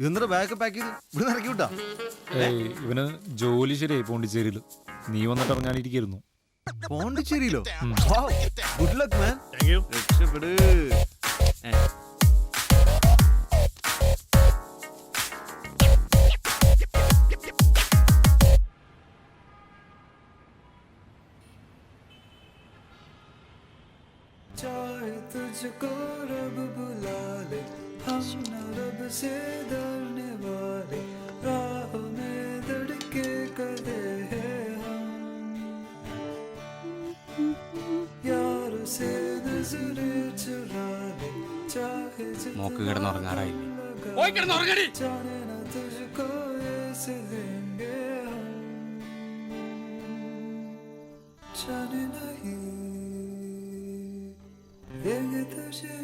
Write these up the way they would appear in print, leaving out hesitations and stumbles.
ഇതെന്താ bag pack ചെയ്ത് ഇവിടെ ഇറക്കി വിട്ടാ? ഇവന് ജോലി ശരിയായി പോണ്ടിച്ചേരിയില്. നീ വന്നിട്ട് ഇറങ്ങാനിരിക്കുന്നു. പോണ്ടിച്ചേരിയിലോ? ഗുഡ് ലക്ക് മാൻ. രക്ഷപ്പെട്. चाहे तुझको रब बुला ले, हम न रब से डरने वाले, राह में धड़के कदे हैं हम, यार से नजरें चुरा ले, चाहे മോക്ക് കിടന്നുറങ്ങാറായില്ലേ? जाने न तुझको ऐसे लेंगे हम, जाने नहीं देंगे तुझे।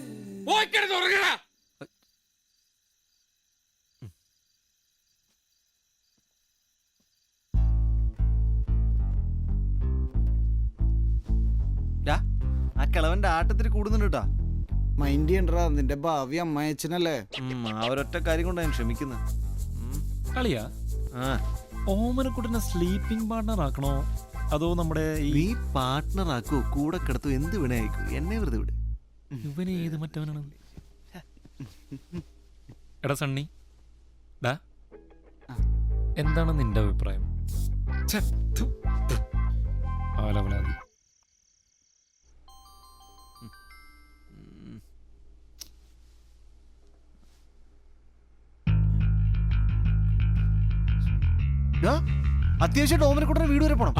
ആ കിളവന്റെ ആട്ടത്തിൽ കൂടുന്നുണ്ട് കേട്ടാ. മൈൻഡ് ചെയ്യണ്ടാ, നിന്റെ ഭാവി അമ്മായച്ചനല്ലേ. ആ ഒരൊറ്റ കാര്യം കൊണ്ട് ഞാൻ ക്ഷമിക്കുന്നത്. കളിയാ ഓമനക്കുട്ടനെ സ്ലീപ്പിംഗ് പാർട്ണർ ആക്കണോ അതോ നമ്മുടെ നീ പാർട്ട്ണർ ആക്കോ, കൂടെ കിടത്തോ, എന്ത് വേണേ അയക്കോ, എന്നെ വെറുതെ വിട്. ഇവന് ഏത് മറ്റവനാണ്? എടാ സണ്ണി, ഡാ എന്താണ് നിന്റെ അഭിപ്രായം? ആലവലാതി. അത്യാവശ്യമായിട്ട് ഓമനക്കുട്ടനെ വീട് വരെ പോണം.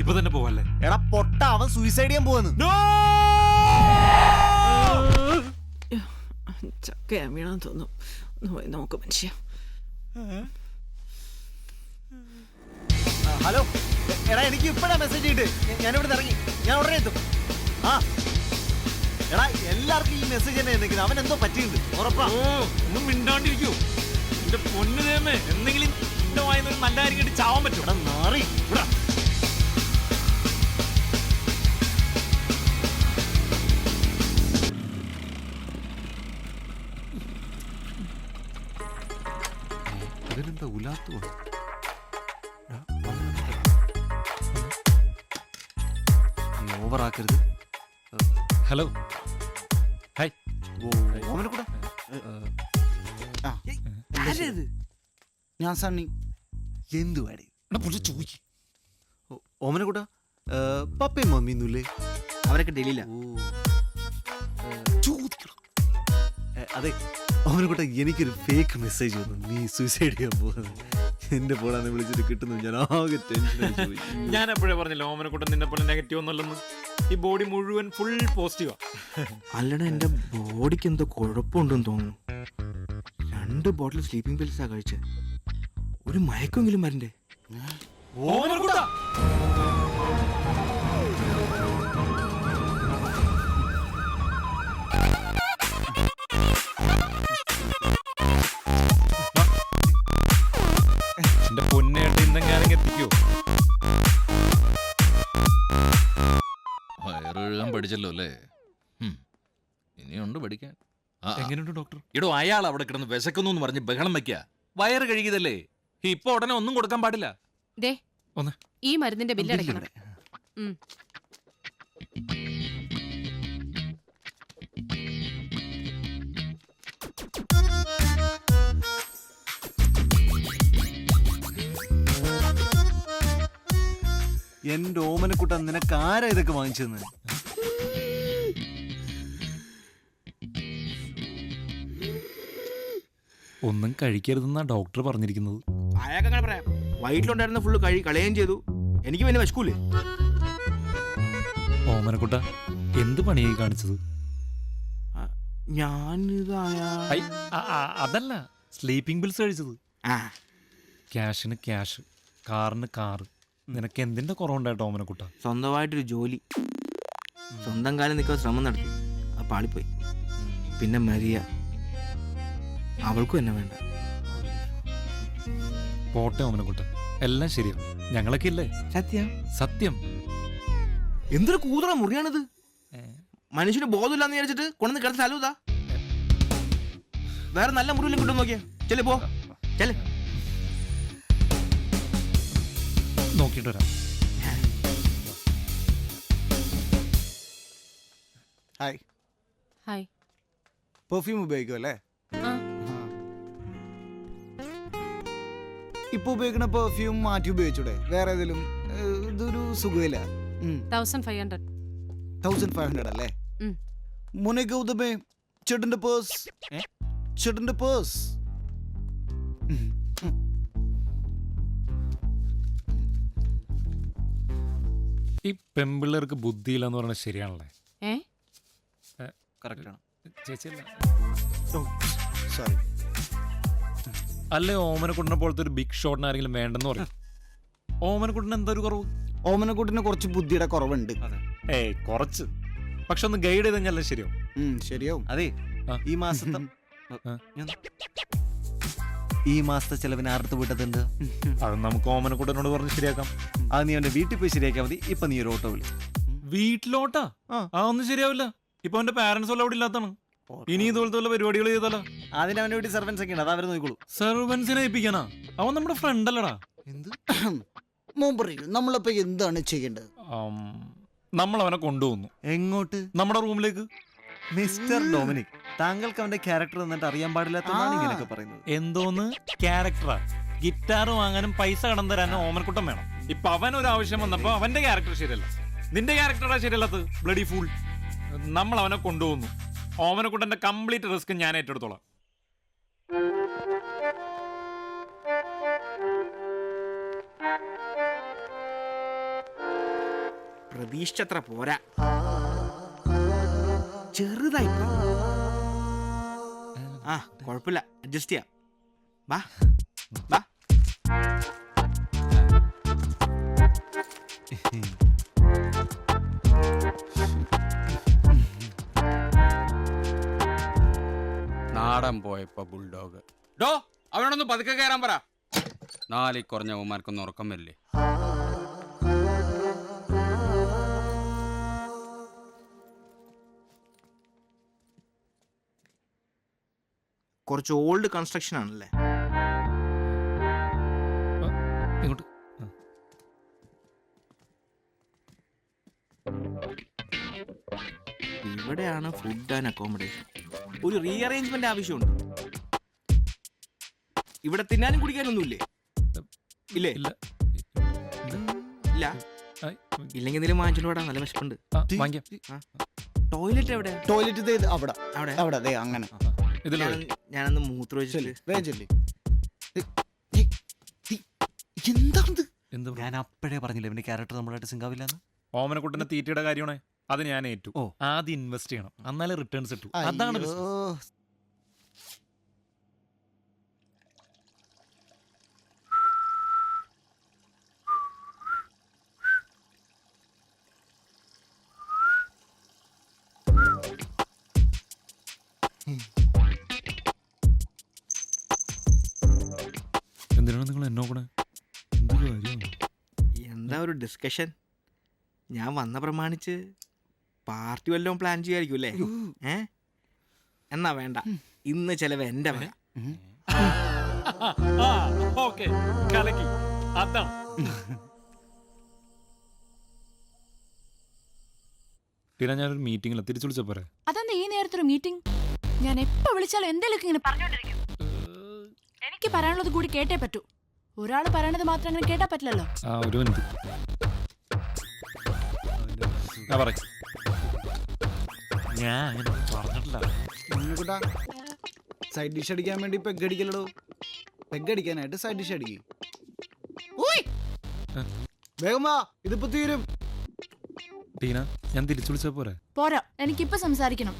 ഇപ്പൊ തന്നെ പോവല്ലേ? എടാ പൊട്ട, അവൻ സൂയിസൈഡ് ചെയ്യാൻ പോവാന്ന്. ചക്കയാ വീണാന്ന് തോന്നും. ഒന്ന് പോയി നോക്ക് മനുഷ്യ. ഹലോ എടാ, എനിക്ക് ഇപ്പഴാ മെസ്സേജ് ചെയ്തിട്ട് ഞാനിവിടെ ഇറങ്ങി. ഞാൻ ഉടനെ എത്തും. ആ എടാ, എല്ലാവർക്കും ഈ മെസ്സേജ് തന്നെ എന്തെങ്കിലും അവൻ എന്തോ പറ്റിയിട്ടുണ്ട് ഉറപ്പാ. ഒന്നും മിണ്ടാണ്ടിരിക്കൂ. എന്റെ പൊന്നു ദേമേ, എന്തെങ്കിലും നല്ല കാര്യം ചാവാൻ പറ്റും. എടാ നാറി, അതിനെന്താ ഉലാത്തു? ഓവറാക്കരുത്. Hello, hi. ഓമനക്കുട്ട, ഞാൻ സണ്ണി. എന്തുവാടി ഓമനക്കുട്ട? പപ്പയും മമ്മിന്നൂല്ലേ? അവരൊക്കെ ഡൽഹിയില. അതെ ഓമനക്കുട്ട, എനിക്കൊരു ഫേക്ക് മെസ്സേജ് വന്നു, നീ സൂയിസൈഡ് ചെയ്യാൻ പോകുന്നത്. എന്റെ ഫോണാന്ന് വിളിച്ചിട്ട് കിട്ടുന്നു. ഞാൻ ആകെ ടെൻഷൻ. ഞാൻ എപ്പോഴേ പറഞ്ഞില്ല ഓമനക്കുട്ടൻ നിന്നെ പോലെ നെഗറ്റീവ് ഒന്നുമല്ലെന്ന്. ഈ ബോഡി മുഴുവൻ ഫുൾ പോസിറ്റീവാ. അല്ലട, എന്റെ ബോഡിക്ക് എന്തോ കുഴപ്പമുണ്ടെന്ന് തോന്നുന്നു. 2 ബോട്ടിൽ സ്ലീപ്പിംഗ് പിൽസാ കഴിച്ചത്. ഒരു മയക്കെങ്കിലും വരണ്ടേ? ഓമനക്കുട്ട, എന്റെ പൊന്നേട്ട് ഇന്നെങ്ങാനും എത്തിക്കോ? വയറെഴുതാൻ പഠിച്ചല്ലോ അല്ലേ? ഇനിയുണ്ട് പഠിക്കാൻ. എങ്ങനെയുണ്ട് ഡോക്ടർ? ഇടോ, അയാൾ അവിടെ കിടന്ന് വിശക്കുന്നു എന്ന് പറഞ്ഞ് ബഹളം വെക്കുക. വയറ് കഴുകിയതല്ലേ, ഇപ്പൊ ഉടനെ ഒന്നും കൊടുക്കാൻ പാടില്ല. ദേ, ഒന്ന് ഈ മരുന്നിന്റെ ബില്ലടയ്ക്കണം. എന്റെ ഓമനക്കുട്ട, നിനക്ക് ആരാ ഇതൊക്കെ വാങ്ങിച്ചെന്ന്? ഒന്നും കഴിക്കരുതെന്നാ ഡോക്ടർ പറഞ്ഞിരിക്കുന്നത്. അയാൾക്ക് അങ്ങനെ പറയാം. വയറ്റിലുണ്ടായിരുന്ന ഫുള്ള് കളയുകയും ചെയ്തു. എനിക്ക് പിന്നെ വിശക്കൂലേ? ഓമനക്കുട്ട, എന്ത് പണിയായി കാണിച്ചത്? അതല്ല, സ്ലീപ്പിംഗ് പിൽസ് കഴിച്ചത്. ക്യാഷിന് ക്യാഷ്, കാറിന് കാറ്. നിനക്ക് എന്തിന്റെ കുറവുണ്ടായിട്ടോ ഓമനക്കുട്ട? സ്വന്തമായിട്ടൊരു ജോലി, സ്വന്തം കാലം നിൽക്കാൻ ശ്രമം നടത്തി, ആ പാളിപ്പോയി. പിന്നെ മരിയ, അവൾക്കും എന്നെ വേണ്ട. പോട്ടെ ഓമനക്കുട്ട, എല്ലാം ശരിയാവും. ഞങ്ങളൊക്കെ ഇല്ലേ? സത്യം സത്യം. എന്തൊരു കൂതറ മുറിയാണിത്. മനുഷ്യന് ബോധമില്ലാന്ന് വിചാരിച്ചിട്ട് കൊണ്ടുവന്ന് കിടന്ന സ്ഥലം ഇതാ. വേറെ നല്ല മുറിവിലും കിട്ടും നോക്കിയാ. ചെല് പോ ചെല്. നോക്കിയിട്ട് വരാം. ഹായ്. ഹായ്. പെർഫ്യൂം ഉപയോഗിക്കും അല്ലേ? ആ. ഇപ്പൊ ഉപയോഗിക്കുന്ന പെർഫ്യൂം മാറ്റി ഉപയോഗിച്ചൂടെ? വേറെ ഏതെങ്കിലും ഇതൊരു സുഖമില്ല. 1500. 1500 അല്ലേ? ഉം. മോനെ ഗൗതമേ, ചേട്ടന്റെ പേഴ്സ്. ചേട്ടന്റെ പേഴ്സ്. ഈ പെമ്പിള്ളേർക്ക് ബുദ്ധിയില്ലെന്ന് പറഞ്ഞാൽ ശരിയാണല്ലേ? ഏ? കറക്റ്റാണ്. ചേച്ചിയല്ല. സോറി. അല്ലേ ഓമനക്കുട്ടനെ പോലത്തെ ഒരു ബിഗ് ഷോട്ടിന് ആരെങ്കിലും വേണ്ടെന്ന് പറയും. ഓമനക്കുട്ടന് എന്തൊരു കുറവ്? ഓമനക്കുട്ടിന് കുറച്ച് ബുദ്ധിയുടെ കുറവുണ്ട്. ഏയ് കുറച്ച്. പക്ഷെ ഒന്ന് ഗൈഡ് ചെയ്ത് കഴിഞ്ഞാലേ ശരിയാവും. ശരിയാവും. അതെ, ആ. ഈ മാസത്തെ ആ. ഈ മാസത്തെ ചെലവിന് ആർത്ത് വീട്ടത്തുണ്ട്. അത് നമുക്ക് ഓമനക്കുട്ടനോട് പറഞ്ഞ് ശരിയാക്കാം. അത് നീ അവന്റെ വീട്ടിൽ പോയി ശരിയാക്കിയാൽ മതി. ഇപ്പൊ നീ ഒരു ഓട്ടോ വിളി. വീട്ടിലോട്ടാ? അതൊന്നും ശരിയാവില്ല. ഇപ്പൊ അവന്റെ പാരന്റ്സ് എല്ലാം അവിടെ ഇല്ലാത്താണ്. ഇനി ഇതുപോലത്തെ വല്ല പരിപാടികൾ ചെയ്താലോ? അതിന് അവന്റെ വീട്ടിൽ സർവൻസ് ഒക്കെ ഉണ്ട്, അത് അവർ നോക്കിക്കോളൂ. സെർവൻസിനെ ഏൽപ്പിക്കാനാ? അവൻ നമ്മുടെ ഫ്രണ്ട് അല്ലടാ. എന്ത്? മോൻ പറയൂ, നമ്മളിപ്പോ എന്താണ് ചെയ്യേണ്ടത്? നമ്മൾ അവനെ കൊണ്ടുപോകുന്നു. എങ്ങോട്ട്? നമ്മുടെ റൂമിലേക്ക്. മിസ്റ്റർ ഡൊമിനിക്, താങ്കൾക്ക് അവന്റെ ക്യാരക്ടർ എന്നിട്ട് അറിയാൻ പാടില്ലാത്തതാണ് ഇങ്ങനെയൊക്കെ പറയുന്നത്. എന്തോന്ന് ക്യാരക്ടറാ? ഗിറ്റാർ വാങ്ങാനും പൈസ കടം തരാനും ഓമനക്കുട്ടം വേണം. ഇപ്പൊ അവൻ ഒരു ആവശ്യം വന്നപ്പോ അവന്റെ ക്യാരക്ടർ ശരിയല്ല. നിന്റെ ക്യാരക്ടറാ ശരിയല്ലാത്തത്. Bloody fool. നമ്മൾ അവനെ കൊണ്ടുപോകുന്നു. ഓമനക്കുട്ടന്റെ കംപ്ലീറ്റ് റിസ്ക് ഞാൻ ഏറ്റെടുത്തോളാം. പ്രതീക്ഷിച്ചത്ര പോരാ, ചെറുതായി. ആ കുഴപ്പമില്ല, അഡ്ജസ്റ്റ് ചെയ്യാം. വാ വാ. നാടൻ പോയപ്പോ ബുൾഡോഗ്. ഡോ അവനോടൊന്ന് പതുക്കെ കയറാൻ പറ. നാലി കുറഞ്ഞ അവന്മാർക്കൊന്നും ഉറക്കം വരില്ലേ? കുറച്ച് ഓൾഡ് കൺസ്ട്രക്ഷൻ ആണല്ലേ? ഇങ്ങോട്ട്. ഇവിടെയാണ് ഫുഡ് ആൻഡ് അക്കോമഡേഷൻ. ഒരു റീഅറേഞ്ച്മെന്റ് ആവശ്യമുണ്ട്. ഇവിടെ തിന്നാനും കുടിക്കാനൊന്നുമില്ലേ? ഇല്ലേ? ഇല്ല. ഇല്ല. ഇല്ലെങ്കിൽ എന്തെങ്കിലും വാങ്ങിച്ചോണ്ട് വിടാം, നല്ല വിശപ്പുണ്ട്. വാങ്ങിക്കാം. ടോയ്ലറ്റ് എവിടെ? ടോയ്ലറ്റ് അവിടെ അവിടെ അവിടെ ദേ അങ്ങനെ. ഇതിലോ? ഞാനൊന്ന് മൂത്രമൊഴിച്ചില്ലേ? വേഗം എന്താണിത്? എന്ത്? ഞാൻ അപ്പോഴേ പറഞ്ഞില്ല ഇവന്റെ ക്യാരക്ടർ നമ്മളായിട്ട് സിങ്കാവില്ലെന്ന്. ഓമനക്കുട്ടന്റെ തീറ്റയുടെ കാര്യമാണ്. അത് ഞാൻ ഏറ്റു. ഓ. ആദ്യം ഇൻവെസ്റ്റ് ചെയ്യണം, എന്നാലേ റിട്ടേൺസ് കിട്ടൂ. അതാണ് അയ്യോ. business. എന്തിനാണ് നിങ്ങൾ എന്നോക്കണേ? എന്ത് കാര്യം? എന്താ ഒരു ഡിസ്കഷൻ? ഞാൻ വന്ന പ്രമാണിച്ച് പാർട്ടി വല്ലതും പ്ലാൻ ചെയ്യായിരിക്കും അല്ലേ? എന്നാ വേണ്ട, ഇന്ന് ചെലവ് എന്റെ വക. ഓക്കേ, കലക്കി. അതാണ്. പിന്നെ ഞാനൊരു മീറ്റിംഗിൽ തിരിച്ചു വിളിച്ച പോരെ? അതെന്താ ഈ നേരത്തൊരു മീറ്റിംഗ്? ഞാൻ എപ്പോ വിളിച്ചാലും എന്തെങ്കിലുമൊക്കെ ഇങ്ങനെ പറഞ്ഞോണ്ടിരിക്കും. എനിക്ക് പറയാനുള്ളത് കൂടി കേട്ടേ പറ്റൂ. ഒരാൾ പറയണത് മാത്രം അങ്ങനെ കേട്ടാ പറ്റില്ലല്ലോ. ഒരു മിനിറ്റ്. ഞാൻ അങ്ങനെ പറഞ്ഞിട്ടില്ല. സൈഡ് ഡിഷ് അടിക്കാൻ വേണ്ടി പെഗ് അടിക്കലോ? പെഗ് അടിക്കാനായിട്ട് സൈഡ് ഡിഷ് അടിക്കും. വേഗം വാ, ഇതിപ്പോ തീരും. ടീന, ഞാൻ തിരിച്ചു വിളിച്ച പോരെ? പോരാ, എനിക്കിപ്പോ സംസാരിക്കണം.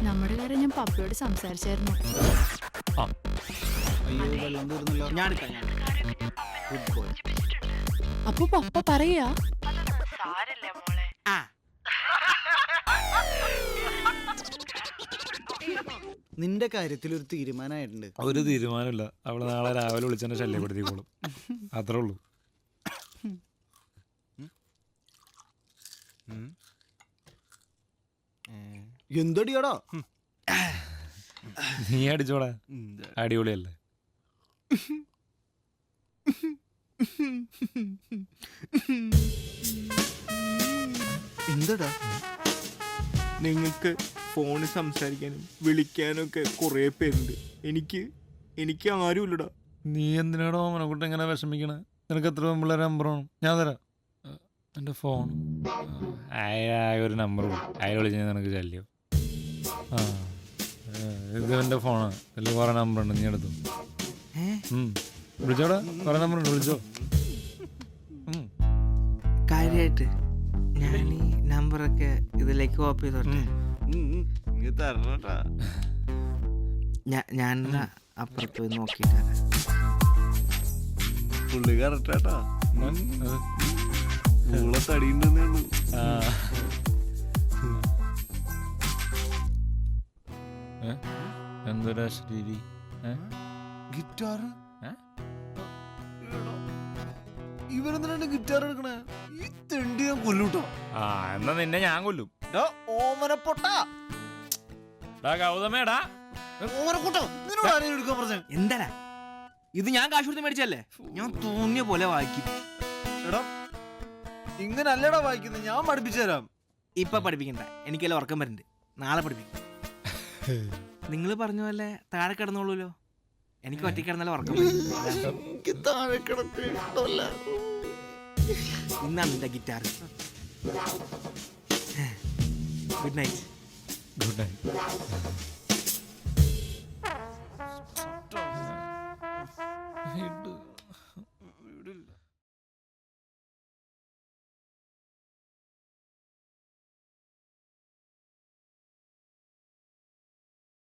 നമ്മുടെ കാര്യം ഞാൻ പപ്പയോട് സംസാരിച്ചായിരുന്നു. അയ്യോ, വെള്ളം തീർന്നല്ലോ. ഞാൻ എടുക്കാം, ഞാൻ എടുക്കാം. Good boy. അപ്പൊ പപ്പ പറയാ ആ, നിന്റെ കാര്യത്തിൽ ഒരു തീരുമാനമായിട്ടുണ്ട്. ഒരു തീരുമാനമില്ല. അവള് നാളെ രാവിലെ വിളിച്ചെന്നെ ശല്യപ്പെടുത്തിക്കോളും. അത്രേ ഉള്ളൂ. എന്തടിയാടാ? നീ അടിച്ചോടാ, അടിപൊളിയല്ലേ? എന്തടാ? നിങ്ങൾക്ക് ഫോണിൽ സംസാരിക്കാനും വിളിക്കാനും ഒക്കെ കുറേ പേരുണ്ട്. എനിക്ക് ആരുമില്ലടാ. നീ എന്തിനാടോ ഓമനക്കുട്ടൻ ഇങ്ങനെ വിഷമിക്കണേ? നിനക്ക് എത്ര പിള്ളേരെ നമ്പറാണ്? ഞാൻ തരാം. എൻ്റെ ഫോൺ ആകെ ഒരു നമ്പർ അയാൾ വിളിച്ചാൽ നിനക്ക് ശല്യം. ആ ഇത് എൻ്റെ ഫോണാണ്, ഇതിൽ കുറേ നമ്പറുണ്ട്, നീ എടുത്തു. വിളിച്ചോടാ, കുറേ നമ്പറുണ്ട്, വിളിച്ചോ. കാര്യമായിട്ട് ഞാൻ ഈ നമ്പറൊക്കെ ഇതിലേക്ക് കോപ്പി ചെയ്തോട്ടെ. തരണട്ടാ. ഞാൻ അപ്പുറത്ത് പോയി നോക്കിയിട്ട് വരാം. പുള്ളി കറക്റ്റാട്ടാ. തടിയുണ്ടെന്നേ ഉള്ളൂ. എന്തൊരു ശരി. ഗിറ്റാർ? ഇവരെന്തിനാണ് ഗിറ്റാർ എടുക്കണേ? ഈ തെണ്ടി ഞാൻ കൊല്ലൂട്ടോ. ആ എന്നാ നിന്നെ ഞാൻ കൊല്ലും. ഓമന പൊട്ടാ. ഗൗതമേടാ, ഓമനക്കുട്ടോ, നിന്നോട് ആരെയും എടുക്കാൻ പറഞ്ഞേ? എന്താടാ ഇത്? ഞാൻ കാശ് കൊടുത്ത് മേടിച്ചല്ലേ? ഞാൻ തോന്നിയ പോലെ വായിക്കും. എടാ ഇങ്ങനെ അല്ലടാ വായിക്കുന്നത്, ഞാൻ പഠിപ്പിച്ചു തരാം. ഇപ്പൊ പഠിപ്പിക്കണ്ട, എനിക്കെല്ലാം ഉറക്കം വരുന്നുണ്ട്. നാളെ പഠിപ്പിക്കും. നിങ്ങൾ പറഞ്ഞ പോലെ താഴെ കിടന്നോളൂല്ലോ. എനിക്ക് ഒറ്റ കിടന്നാലും ഉറക്കം വരും. താഴെ കിടക്ക് ഇഷ്ടമല്ല. ഇന്നാണ് നിന്റെ guitar. Good night. Good night.